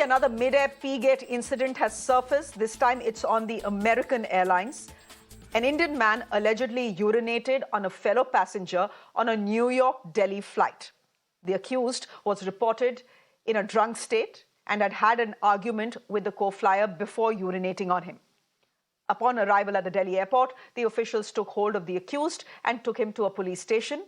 Another mid-air Peegate incident has surfaced. This time it's on the American Airlines. An Indian man allegedly urinated on a fellow passenger on a New York-Delhi flight. The accused was reported in a drunk state and had had an argument with the co-flyer before urinating on him. Upon arrival at the Delhi airport, the officials took hold of the accused and took him to a police station.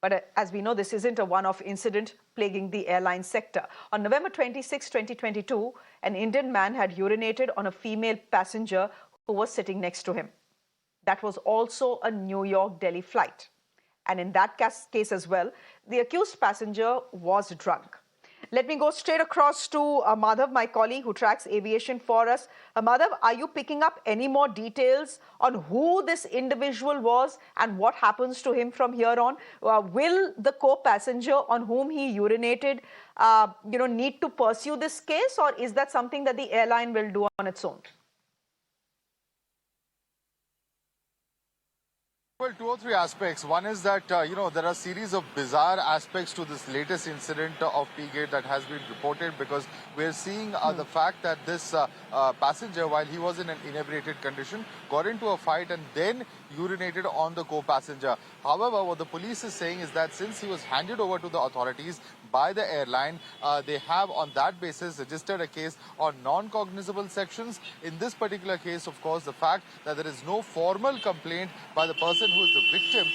But as we know, this isn't a one-off incident plaguing the airline sector. On November 26, 2022, an Indian man had urinated on a female passenger who was sitting next to him. That was also a New York-Delhi flight. And in that case as well, the accused passenger was drunk. Let me go straight across to Madhav, my colleague who tracks aviation for us. Madhav, are you picking up any more details on who this individual was and what happens to him from here on? Will the co-passenger on whom he urinated, need to pursue this case, or is that something that the airline will do on its own? Well, two or three aspects. One is that, there are a series of bizarre aspects to this latest incident of Peegate that has been reported, because we're seeing the fact that this passenger, while he was in an inebriated condition, got into a fight and then urinated on the co-passenger. However, what the police is saying is that since he was handed over to the authorities by the airline, they have on that basis registered a case on non-cognizable sections. In this particular case, of course, the fact that there is no formal complaint by the person who is the victim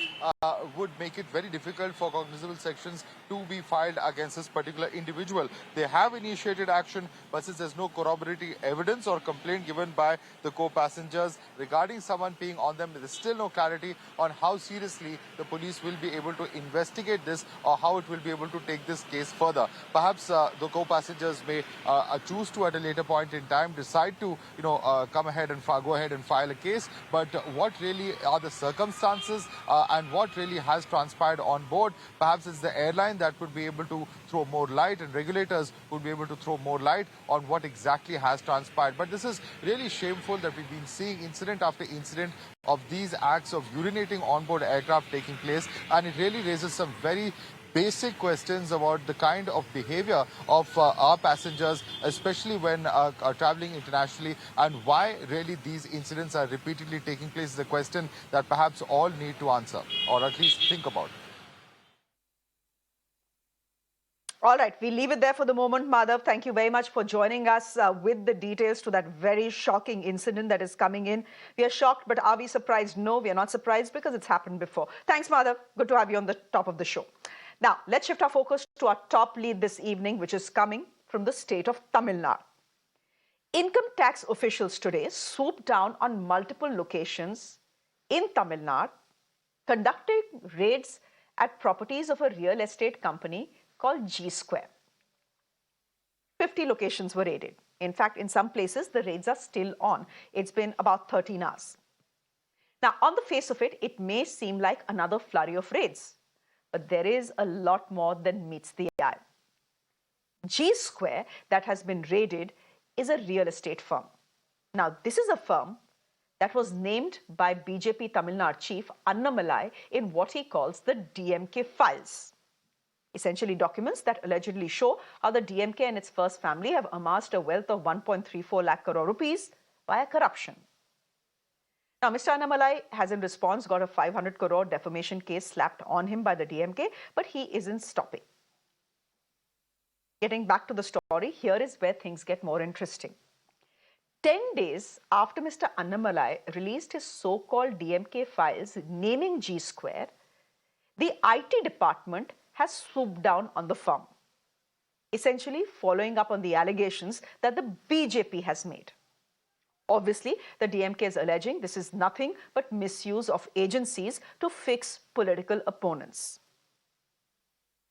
would make it very difficult for cognizable sections to be filed against this particular individual. They have initiated action, but since there's no corroborating evidence or complaint given by the co-passengers regarding someone peeing on them, there is still no clarity on how seriously the police will be able to investigate this or how it will be able to take this case further. Perhaps the co-passengers may choose to, at a later point in time, decide to go ahead and file a case. But what really are the circumstances and what really has transpired on board? Perhaps it's the airline that would be able to throw more light, and regulators would be able to throw more light on what exactly has transpired. But this is really shameful that we've been seeing incident after incident of these acts of urinating on board aircraft taking place, and it really raises some very basic questions about the kind of behavior of our passengers, especially when traveling internationally, and why really these incidents are repeatedly taking place is a question that perhaps all need to answer, or at least think about. All right, we leave it there for the moment. Madhav, thank you very much for joining us with the details to that very shocking incident that is coming in. We are shocked, but are we surprised? No, we are not surprised because it's happened before. Thanks, Madhav. Good to have you on the top of the show. Now, let's shift our focus to our top lead this evening, which is coming from the state of Tamil Nadu. Income tax officials today swooped down on multiple locations in Tamil Nadu, conducting raids at properties of a real estate company called G Square. 50 locations were raided. In fact, in some places, the raids are still on. It's been about 13 hours. Now, on the face of it, it may seem like another flurry of raids, but there is a lot more than meets the eye. G Square that has been raided is a real estate firm. Now, this is a firm that was named by BJP Tamil Nadu chief Annamalai in what he calls the DMK files. Essentially documents that allegedly show how the DMK and its first family have amassed a wealth of 1.34 lakh crore rupees via corruption. Now, Mr. Annamalai has in response got a 500 crore defamation case slapped on him by the DMK, but he isn't stopping. Getting back to the story, here is where things get more interesting. 10 days after Mr. Annamalai released his so-called DMK files naming G Square, the IT department has swooped down on the firm, essentially following up on the allegations that the BJP has made. Obviously, the DMK is alleging this is nothing but misuse of agencies to fix political opponents.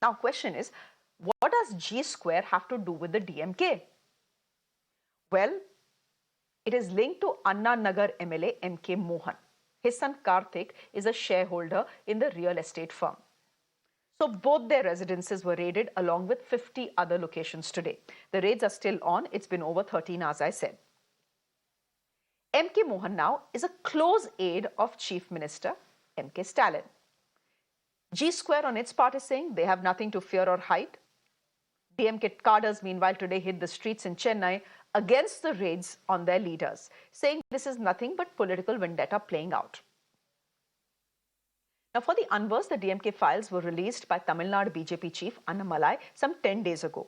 Now, question is, what does G Square have to do with the DMK? Well, it is linked to Anna Nagar MLA M.K. Mohan. His son Karthik is a shareholder in the real estate firm. So both their residences were raided along with 50 other locations today. The raids are still on. It's been over 13 hours, I said. M.K. Mohan now is a close aide of Chief Minister M.K. Stalin. G Square on its part is saying they have nothing to fear or hide. DMK cadres, meanwhile, today hit the streets in Chennai against the raids on their leaders, saying this is nothing but political vendetta playing out. Now, for the unversed, the DMK files were released by Tamil Nadu BJP chief Annamalai some 10 days ago.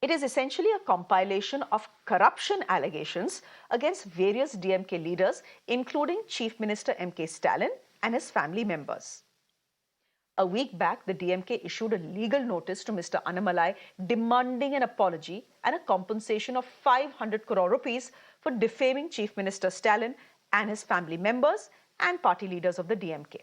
It is essentially a compilation of corruption allegations against various DMK leaders, including Chief Minister M.K. Stalin and his family members. A week back, the DMK issued a legal notice to Mr. Annamalai demanding an apology and a compensation of 500 crore rupees for defaming Chief Minister Stalin and his family members and party leaders of the DMK.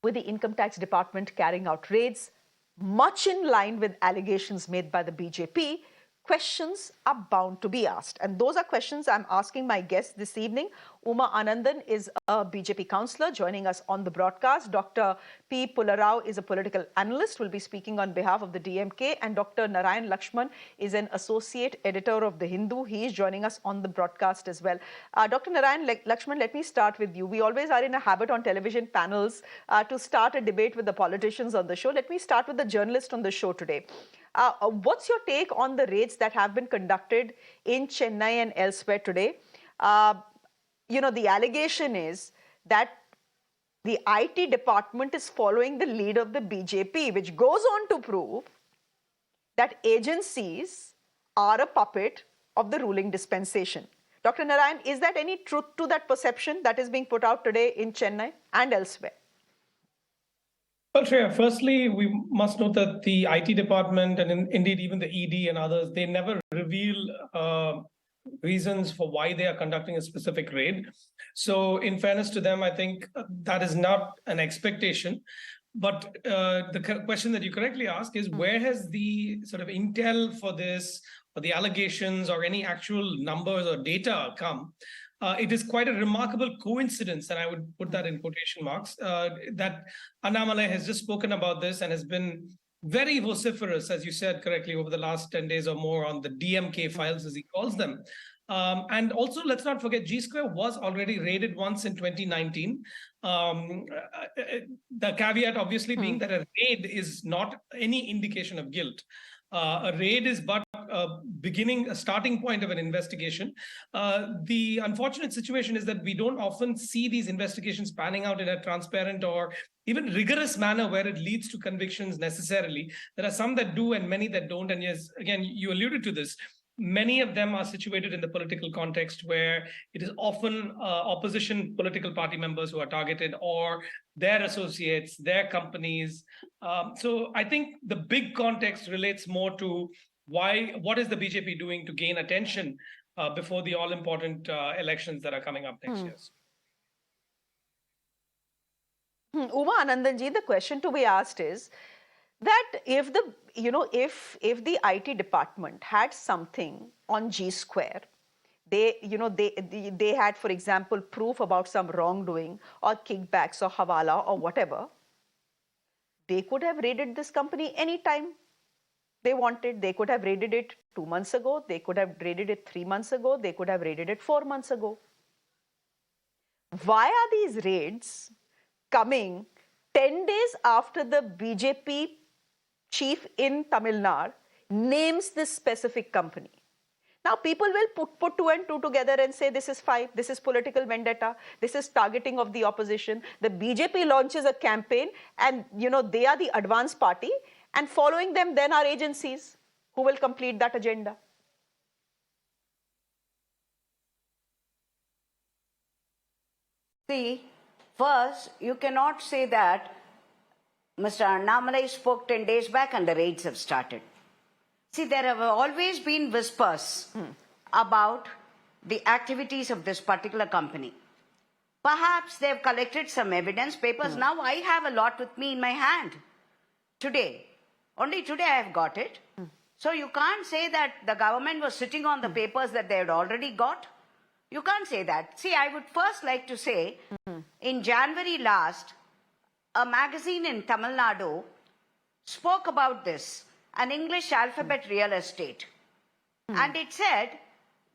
With the Income Tax Department carrying out raids, much in line with allegations made by the BJP, questions are bound to be asked. And those are questions I'm asking my guests this evening. Uma Anandan is a BJP councillor joining us on the broadcast. Dr. P. Pularao is a political analyst, will be speaking on behalf of the DMK. And Dr. Narayan Lakshman is an associate editor of The Hindu. He is joining us on the broadcast as well. Dr. Narayan Lakshman, let me start with you. We always are in a habit on television panels to start a debate with the politicians on the show. Let me start with the journalist on the show today. What's your take on the raids that have been conducted in Chennai and elsewhere today? The allegation is that the IT department is following the lead of the BJP, which goes on to prove that agencies are a puppet of the ruling dispensation. Dr. Narayan, is that any truth to that perception that is being put out today in Chennai and elsewhere? Well, Shreya, firstly, we must note that the IT department and indeed even the ED and others, they never reveal reasons for why they are conducting a specific raid. So in fairness to them, I think that is not an expectation. But the question that you correctly ask is, where has the sort of intel for this, or the allegations, or any actual numbers or data come? It is quite a remarkable coincidence, and I would put that in quotation marks, that Annamalai has just spoken about this and has been very vociferous, as you said correctly, over the last 10 days or more on the DMK files, as he calls them. And also, let's not forget, G Square was already raided once in 2019. The caveat obviously being that a raid is not any indication of guilt. A raid is but a starting point of an investigation. The unfortunate situation is that we don't often see these investigations panning out in a transparent or even rigorous manner where it leads to convictions necessarily. There are some that do and many that don't. And yes, again, you alluded to this. Many of them are situated in the political context where it is often opposition political party members who are targeted, or their associates, their companies. So I think the big context relates more to what is the BJP doing to gain attention before the all-important elections that are coming up next year. Uma Anandanji, the question to be asked is that if the IT department had something on G Square, they had, for example, proof about some wrongdoing or kickbacks or hawala or whatever, they could have raided this company anytime they wanted. They could have raided it 2 months ago. They could have raided it 3 months ago. They could have raided it 4 months ago. Why are these raids coming 10 days after the BJP chief in Tamil Nadu names this specific company? Now, people will put 2 and 2 together and say this is 5, this is political vendetta, this is targeting of the opposition. The BJP launches a campaign and, they are the advance party, and following them then are agencies who will complete that agenda. See, first, you cannot say that Mr. Annamalai spoke 10 days back and the raids have started. See, there have always been whispers about the activities of this particular company. Perhaps they've collected some evidence papers. Now I have a lot with me in my hand today. Only today I have got it. So you can't say that the government was sitting on the papers that they had already got. You can't say that. See, I would first like to say, in January last, a magazine in Tamil Nadu spoke about this, an English alphabet real estate. And it said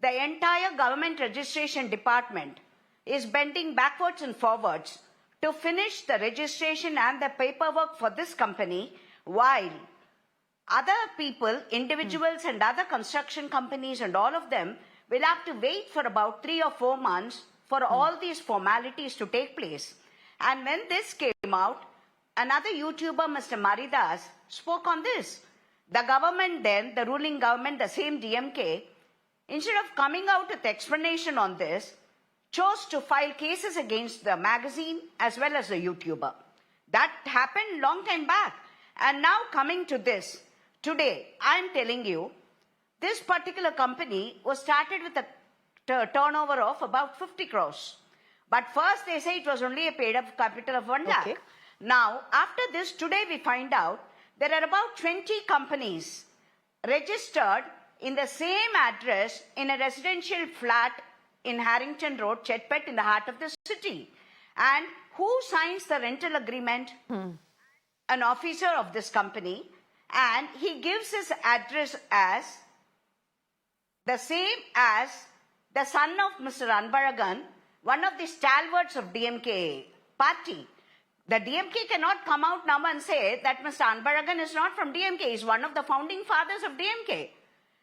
the entire government registration department is bending backwards and forwards to finish the registration and the paperwork for this company, while other people, individuals and other construction companies and all of them will have to wait for about 3 or 4 months for all these formalities to take place. And when this came out, another YouTuber, Mr. Maridas, spoke on this. The government then, the ruling government, the same DMK, instead of coming out with explanation on this, chose to file cases against the magazine as well as the YouTuber. That happened long time back. And now coming to this, today, I'm telling you, this particular company was started with a turnover of about 50 crores. But first they say it was only a paid-up capital of 1 lakh. Okay. Now, after this, today we find out there are about 20 companies registered in the same address in a residential flat in Harrington Road, Chetpet, in the heart of the city. And who signs the rental agreement? An officer of this company. And he gives his address as the same as the son of Mr. Anbaragan, one of the stalwarts of DMK party. The DMK cannot come out now and say that Mr. Anbaragan is not from DMK. He is one of the founding fathers of DMK.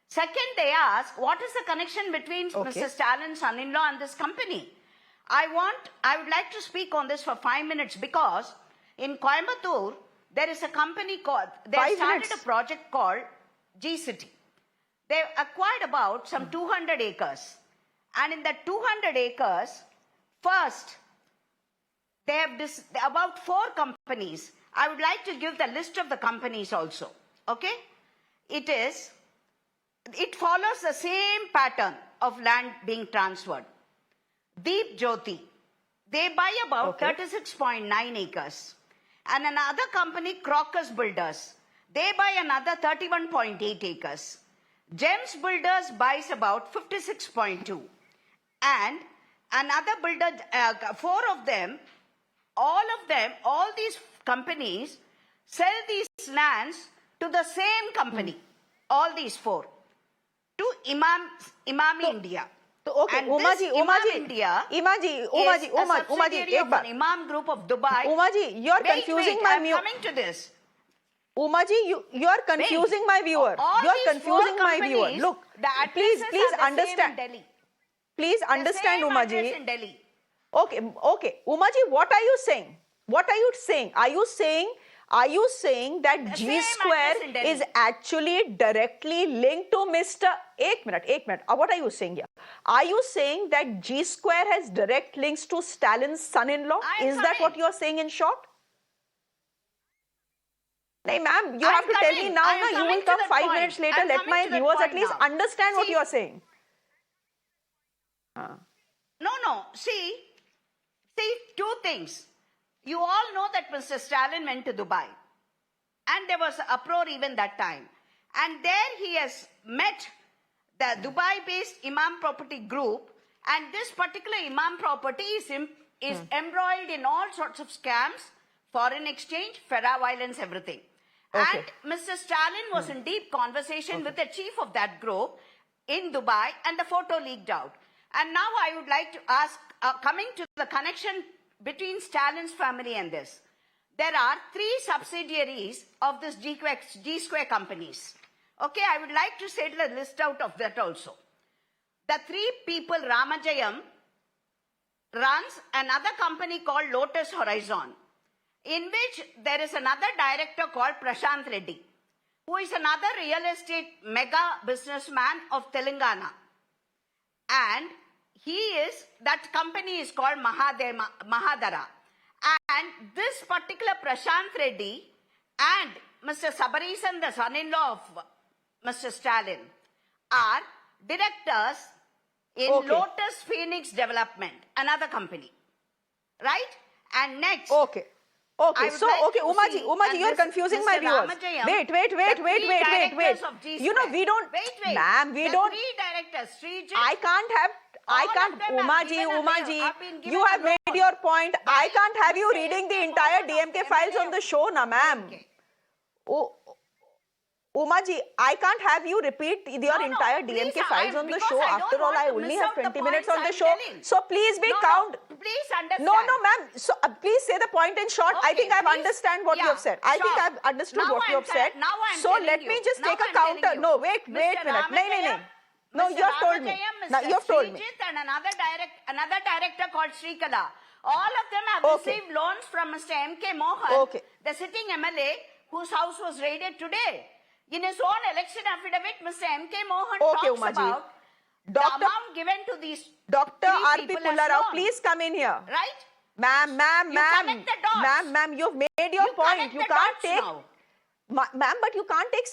Second, they ask, what is the connection between Mr. Stalin's son-in-law and this company? I would like to speak on this for 5 minutes because in Coimbatore, there is a company called, they started a project called G-City. They acquired about some 200 acres. And in that 200 acres, first, they have about 4 companies. I would like to give the list of the companies also. Okay? It follows the same pattern of land being transferred. Deep Jyoti, they buy about 36.9 acres. And another company, Crocus Builders, they buy another 31.8 acres. Gems Builders buys about 56.2. And another builder, 4 of them, all these companies sell these lands to the same company, all these 4, to Imami India. Okay, And Umaji, India Umaji, is a subsidiary of an Imam group of Dubai. Umaji, you are confusing my I'm coming to this. Umaji, you are confusing my viewer. You are confusing my viewer. Look, please understand. Please understand, Umaji. In Delhi. Okay, Umaji, what are you saying? What are you saying? Are you saying that G square is actually directly linked to Mr. 1 minute. What are you saying here? Are you saying that G square has direct links to Stalin's son-in-law? Is that what you are saying in short? No, ma'am, you have to tell me now. You will come 5 minutes later. Let my viewers at least understand what you are saying. No. See, 2 things. You all know that Mr. Stalin went to Dubai. And there was uproar even that time. And there he has met the Dubai-based Imam Property Group. And this particular Imam Property is embroiled in all sorts of scams, foreign exchange, Farah violence, everything. And Mr. Stalin was in deep conversation with the chief of that group in Dubai, and the photo leaked out. And now I would like to ask, coming to the connection between Stalin's family and this, there are 3 subsidiaries of this G-Square companies. Okay, I would like to say the list out of that also. The 3 people, Ramajayam runs another company called Lotus Horizon, in which there is another director called Prashant Reddy, who is another real estate mega businessman of Telangana. And that company is called Mahadara. And this particular Prashant Reddy and Mr. Sabarisan, the son-in-law of Mr. Stalin, are directors in Lotus Phoenix Development, another company. Right? And next. Okay, Umaji, you are confusing my viewers. Wait. You know, we don't, ma'am, we don't. 3 directors, Umaji, you have made your point. I can't have you reading the entire DMK files on the show, na, ma'am. Umaji, I can't have you repeat your entire DMK please, files on the because show. I don't After all, want I to only miss have out the 20 minutes points on the I'm show. telling. So please be count. Please understand. No, ma'am. So please say the point in short. I think I understand what you have said. I think I've understood what you have said. Now I'm So let me just take a counter. No, wait a minute. No. No, you have told me. Now you have told me. And another director called Srikala. All of them have received loans from Mr. M.K. Mohan, the sitting MLA, whose house was raided today. In his own election affidavit, Mr. M.K. Mohan talks about the amount given to these Dr. R.P. people as Pullarao, loans. please come in here. Right? Ma'am, connect the dots. ma'am, you've made your point. You can't take, ma'am, but you can't take.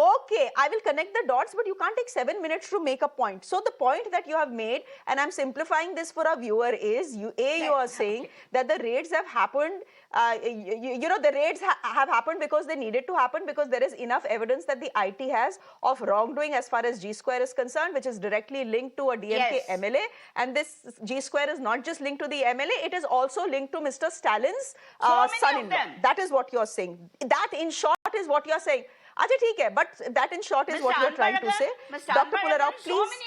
Okay, I will connect the dots, but you can't take 7 minutes to make a point. So the point that you have made, and I'm simplifying this for our viewer, is you are saying that the raids have happened. The raids have happened because they needed to happen, because there is enough evidence that the IT has of wrongdoing as far as G Square is concerned, which is directly linked to a DMK MLA. And this G Square is not just linked to the MLA; it is also linked to Mr. Stalin's son-in-law. That is what you're saying. That, in short, is what you're saying. Acha, theek hai, but that in short is what you're trying to say. Dr. Pullarao,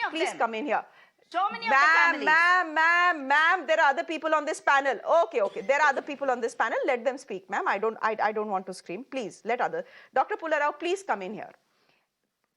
please come in here. So many of the families. Ma'am, there are other people on this panel. Okay, there are other people on this panel. Let them speak, ma'am. I don't want to scream. Please, let others. Dr. Pullarao, please come in here.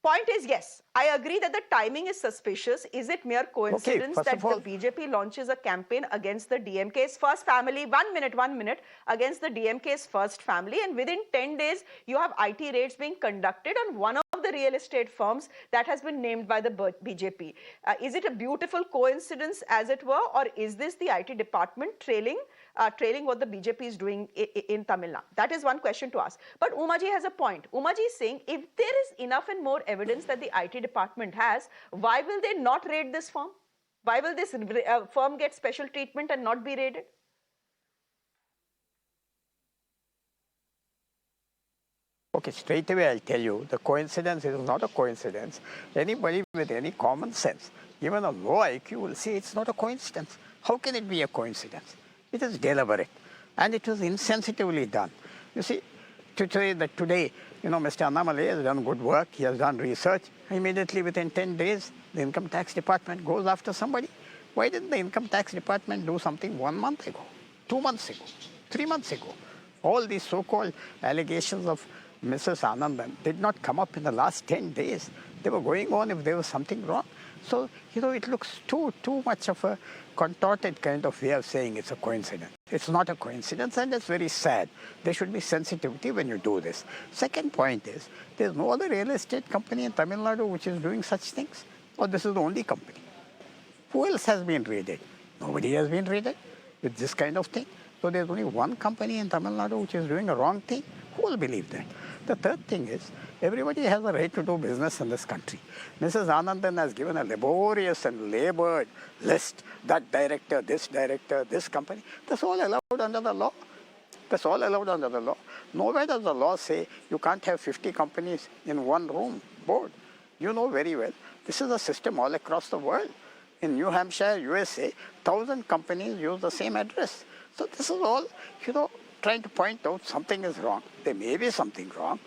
Point is, yes, I agree that the timing is suspicious. Is it mere coincidence that the BJP launches a campaign against the DMK's first family? 1 minute, against the DMK's first family, and within 10 days, you have IT raids being conducted on one of the real estate firms that has been named by the BJP. Is it a beautiful coincidence, as it were, or is this the IT department trailing what the BJP is doing in Tamil Nadu? That is one question to ask. But Umaji has a point. Umaji is saying, if there is enough and more evidence that the IT department has, why will they not raid this firm? Why will this firm get special treatment and not be raided? Okay, straight away I'll tell you, the coincidence is not a coincidence. Anybody with any common sense, even a low IQ, will say it's not a coincidence. How can it be a coincidence? It is deliberate, and it was insensitively done. You see, to say that today, Mr. Annamalai has done good work, he has done research, immediately within 10 days, the income tax department goes after somebody. Why didn't the income tax department do something 1 month ago, 2 months ago, 3 months ago? All these so-called allegations of Mrs. Anandan did not come up in the last 10 days. They were going on if there was something wrong. So, it looks too much of a contorted kind of way of saying it's a coincidence. It's not a coincidence, and it's very sad. There should be sensitivity when you do this. Second point is, there's no other real estate company in Tamil Nadu which is doing such things, or this is the only company. Who else has been raided? Nobody has been raided with this kind of thing. So there's only one company in Tamil Nadu which is doing a wrong thing. Who will believe that? The third thing is, everybody has a right to do business in this country. Mrs. Anandan has given a laborious and labored list. That director, this company. That's all allowed under the law. That's all allowed under the law. Nowhere does the law say you can't have 50 companies in one room, board. You know very well, this is a system all across the world. In New Hampshire, USA, 1,000 companies use the same address. So this is all, trying to point out something is wrong. There may be something wrong,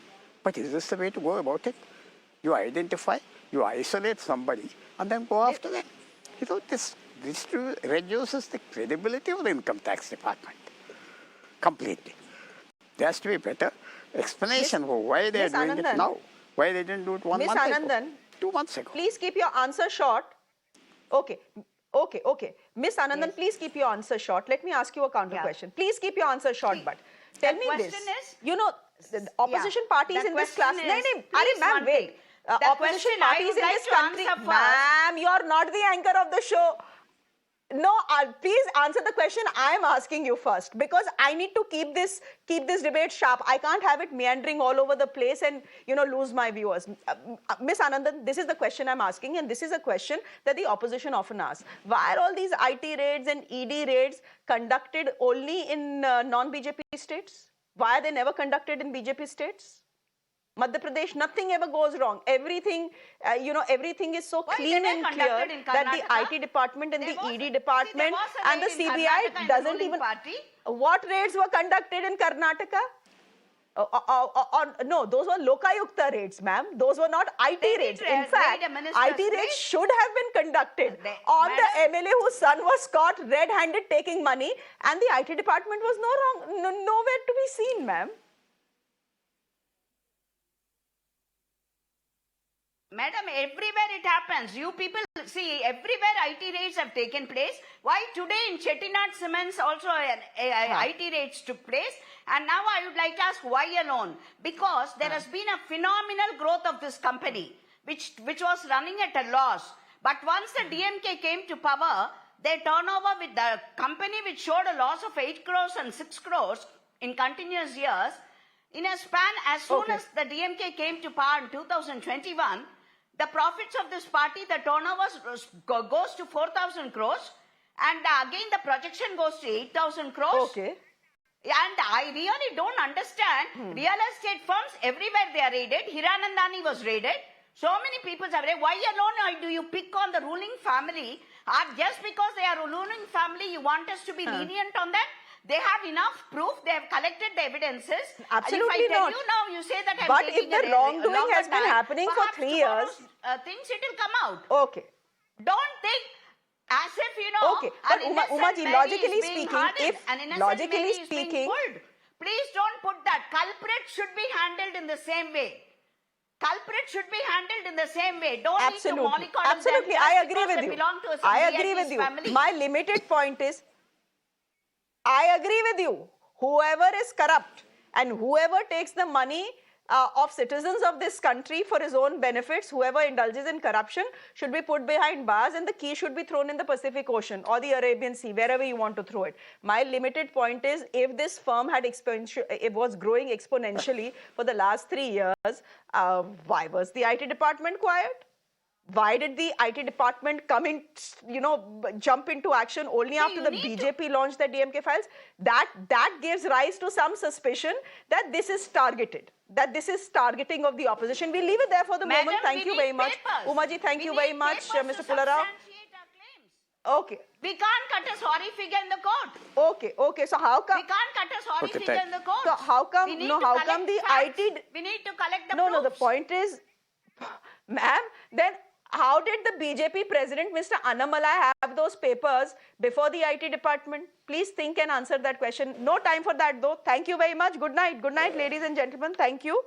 but is this the way to go about it? You identify, you isolate somebody, and then go after them. This reduces the credibility of the income tax department completely. There has to be better explanation for why they are doing it now. Why they didn't do it 1 month ago, 2 months ago. Please keep your answer short. Okay. Miss Anandan, please keep your answer short. Let me ask you a counter question. Please keep your answer short, but tell me this. The opposition parties in this class. Ma'am, wait. Opposition parties in this country. Ma'am, you are not the anchor of the show. No, please answer the question I am asking you first, because I need to keep this debate sharp. I can't have it meandering all over the place and lose my viewers. Miss Anandan, this is the question I'm asking, and this is a question that the opposition often asks. Why are all these IT raids and ED raids conducted only in non-BJP states? Why are they never conducted in BJP states? Madhya Pradesh, nothing ever goes wrong. Everything, everything is so clean and clear that the IT department and the ED department and the CBI doesn't even... What raids were conducted in Karnataka? No, those were Lokayukta raids, ma'am. Those were not IT raids. In fact, IT raids should have been conducted on the MLA whose son was caught red-handed taking money, and the IT department was nowhere to be seen, ma'am. Madam, everywhere it happens. You people see, everywhere IT raids have taken place. Why today in Chettinad Cements also IT raids took place? And now I would like to ask why alone? Because there has been a phenomenal growth of this company, which was running at a loss. But once the DMK came to power, their turnover with the company which showed a loss of 8 crores and 6 crores in continuous years, in a span as soon as the DMK came to power in 2021, the profits of this party, the turnover goes to 4,000 crores, and again the projection goes to 8,000 crores. Okay. And I really don't understand. Real estate firms, everywhere they are raided. Hiranandani was raided. So many people are raided. Why alone do you pick on the ruling family? Just because they are a ruling family, you want us to be lenient on that? They have enough proof. They have collected the evidences. Absolutely and if I tell not. you now, you say that I'm But taking if the wrongdoing has been happening for 3 years, things it will come out. Okay. Don't think as if, you know, Okay, but Umaji, logically speaking, please don't put that. Culprit should be handled in the same way. Culprit should be handled in the same way. Don't need to mollycoddle them absolutely, just I agree because with they you. belong to a I agree with you. family. My limited point is, I agree with you. Whoever is corrupt and whoever takes the money of citizens of this country for his own benefits, whoever indulges in corruption should be put behind bars, and the key should be thrown in the Pacific Ocean or the Arabian Sea, wherever you want to throw it. My limited point is, if this firm had it was growing exponentially for the last 3 years, why was the IT department quiet? Why did the IT department come in, jump into action only after the BJP launched the DMK files? That gives rise to some suspicion that this is targeted, that this is targeting of the opposition. We'll leave it there for the moment. Thank you very much. Umaji, thank you very much. Mr. Pularao. Okay. We can't cut a sorry figure in the court. Okay. So how come? We can't cut a sorry figure in the court. So how come? How come the IT? We need to collect the No. The point is, ma'am, then how did the BJP president, Mr. Annamalai, have those papers before the IT department? Please think and answer that question. No time for that though. Thank you very much. Good night. Good night, ladies and gentlemen. Thank you.